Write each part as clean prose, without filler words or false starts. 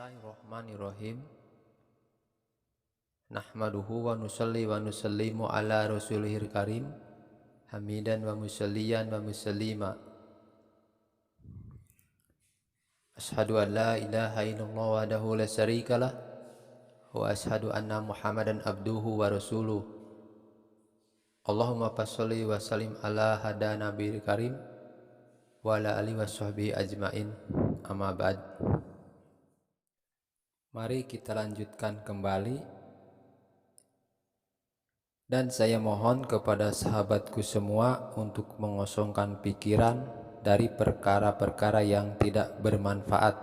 Bismillahirrahmanirrahim. Nahmaduhu wa nusalli wa nusallimu ala rasulihil karim. Hamidan wa musalliyan wa musallima. Ashhadu an la ilaha illallah wahdahu la syarikalah. Wa ashhadu anna Muhammadan abduhu wa rasuluh. Allahumma fasholli wa sallim ala hada nabiyil karim wa ala alihi wa sahbihi ajmain. Amma ba'd. Mari kita lanjutkan kembali, dan saya mohon kepada sahabatku semua untuk mengosongkan pikiran dari perkara-perkara yang tidak bermanfaat.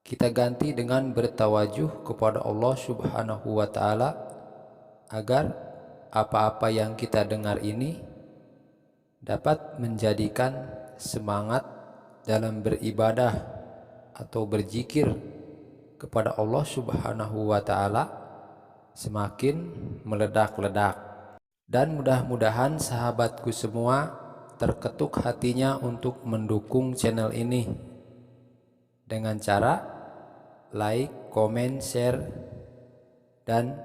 Kita ganti dengan bertawajuh kepada Allah Subhanahu wa Ta'ala, agar apa-apa yang kita dengar ini dapat menjadikan semangat dalam beribadah atau berzikir kepada Allah Subhanahu wa Ta'ala semakin meledak-ledak. Dan mudah-mudahan sahabatku semua terketuk hatinya untuk mendukung channel ini dengan cara like, komen, share, dan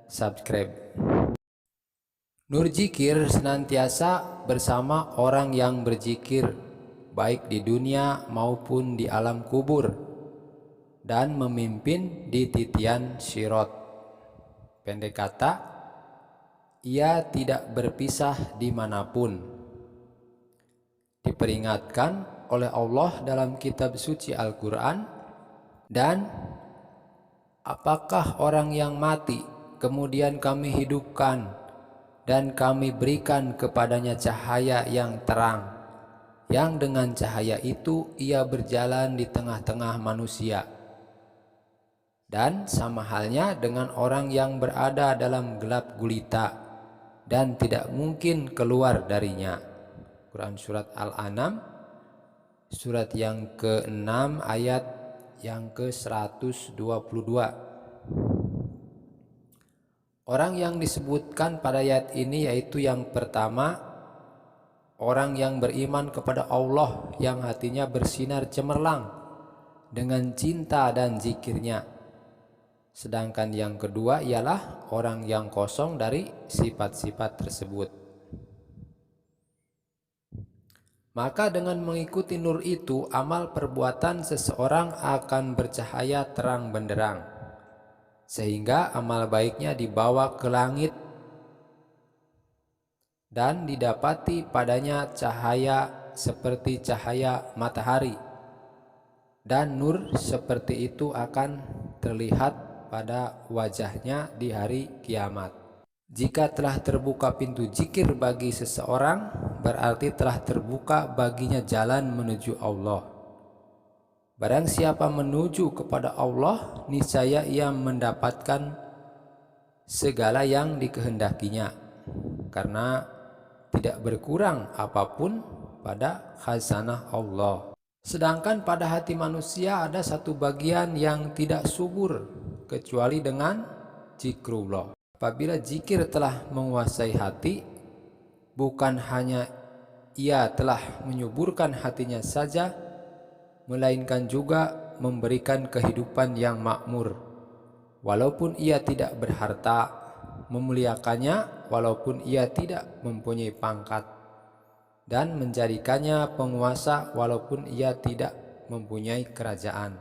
subscribe. Nur Zikir senantiasa bersama orang yang berzikir, baik di dunia maupun di alam kubur, dan memimpin di titian sirat. Pendek kata, ia tidak berpisah dimanapun. Diperingatkan oleh Allah dalam kitab suci Al-Quran. Dan apakah orang yang mati kemudian kami hidupkan dan kami berikan kepadanya cahaya yang terang, yang dengan cahaya itu ia berjalan di tengah-tengah manusia, dan sama halnya dengan orang yang berada dalam gelap gulita dan tidak mungkin keluar darinya. Quran Surat Al-An'am, surat yang ke-6 ayat yang ke-122. Orang yang disebutkan pada ayat ini yaitu yang pertama, orang yang beriman kepada Allah yang hatinya bersinar cemerlang dengan cinta dan zikirnya. Sedangkan yang kedua ialah orang yang kosong dari sifat-sifat tersebut. Maka dengan mengikuti nur itu, amal perbuatan seseorang akan bercahaya terang benderang, sehingga amal baiknya dibawa ke langit dan didapati padanya cahaya seperti cahaya matahari. Dan nur seperti itu akan terlihat pada wajahnya di hari kiamat. Jika telah terbuka pintu zikir bagi seseorang, berarti telah terbuka baginya jalan menuju Allah. Barang siapa menuju kepada Allah, niscaya ia mendapatkan segala yang dikehendakinya, karena tidak berkurang apapun pada khazanah Allah. Sedangkan pada hati manusia ada satu bagian yang tidak subur kecuali dengan zikrullah. Apabila zikir telah menguasai hati, bukan hanya ia telah menyuburkan hatinya saja, melainkan juga memberikan kehidupan yang makmur. Walaupun ia tidak berharta, memuliakannya walaupun ia tidak mempunyai pangkat, dan menjadikannya penguasa walaupun ia tidak mempunyai kerajaan.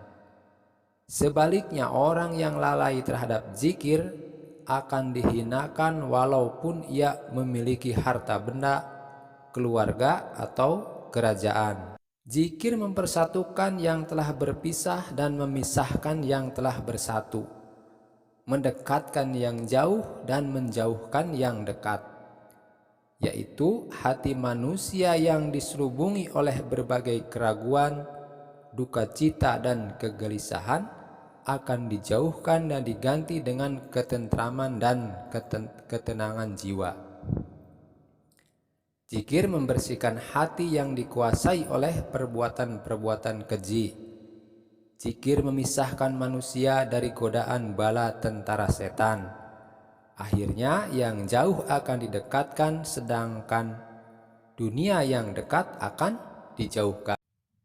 Sebaliknya, orang yang lalai terhadap zikir akan dihinakan walaupun ia memiliki harta benda, keluarga, atau kerajaan. Zikir mempersatukan yang telah berpisah dan memisahkan yang telah bersatu, mendekatkan yang jauh dan menjauhkan yang dekat, yaitu hati manusia yang diselubungi oleh berbagai keraguan, duka cita, dan kegelisahan akan dijauhkan dan diganti dengan ketentraman dan ketenangan jiwa. Zikir membersihkan hati yang dikuasai oleh perbuatan-perbuatan keji. Zikir memisahkan manusia dari godaan bala tentara setan. Akhirnya yang jauh akan didekatkan, sedangkan dunia yang dekat akan dijauhkan.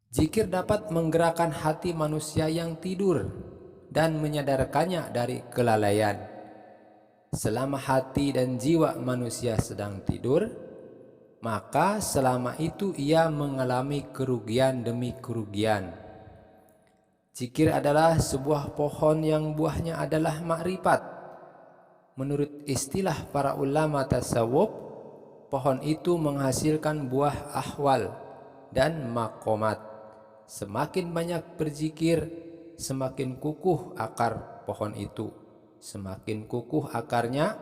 Zikir dapat menggerakkan hati manusia yang tidur dan menyadarkannya dari kelalaian. Selama hati dan jiwa manusia sedang tidur, maka selama itu ia mengalami kerugian demi kerugian. Zikir adalah sebuah pohon yang buahnya adalah makrifat. Menurut istilah para ulama tasawuf, pohon itu menghasilkan buah ahwal dan makomat. Semakin banyak berzikir, semakin kukuh akar pohon itu. Semakin kukuh akarnya,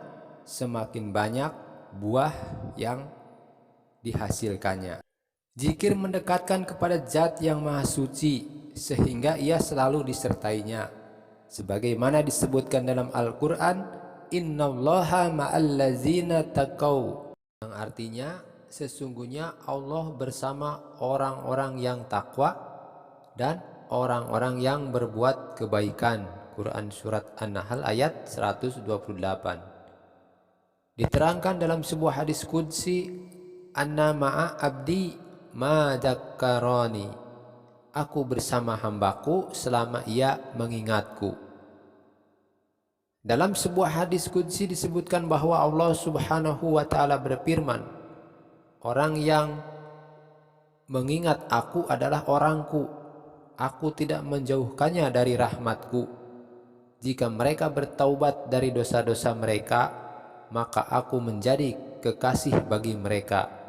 semakin banyak buah yang dihasilkannya. Zikir mendekatkan kepada Zat yang Maha Suci, sehingga ia selalu disertainya. Sebagaimana disebutkan dalam Al-Quran, Innallaha ma'allazina taqaw, yang artinya sesungguhnya Allah bersama orang-orang yang takwa dan orang-orang yang berbuat kebaikan. Quran Surat An-Nahl ayat 128. Diterangkan dalam sebuah hadis qudsi, Anna ma'a abdi ma dzakkarani, aku bersama hambaku selama ia mengingatku. Dalam sebuah hadis qudsi disebutkan bahwa Allah Subhanahu wa ta'ala berfirman, orang yang mengingat aku adalah orangku, aku tidak menjauhkannya dari rahmatku. Jika mereka bertaubat dari dosa-dosa mereka, maka aku menjadi kekasih bagi mereka.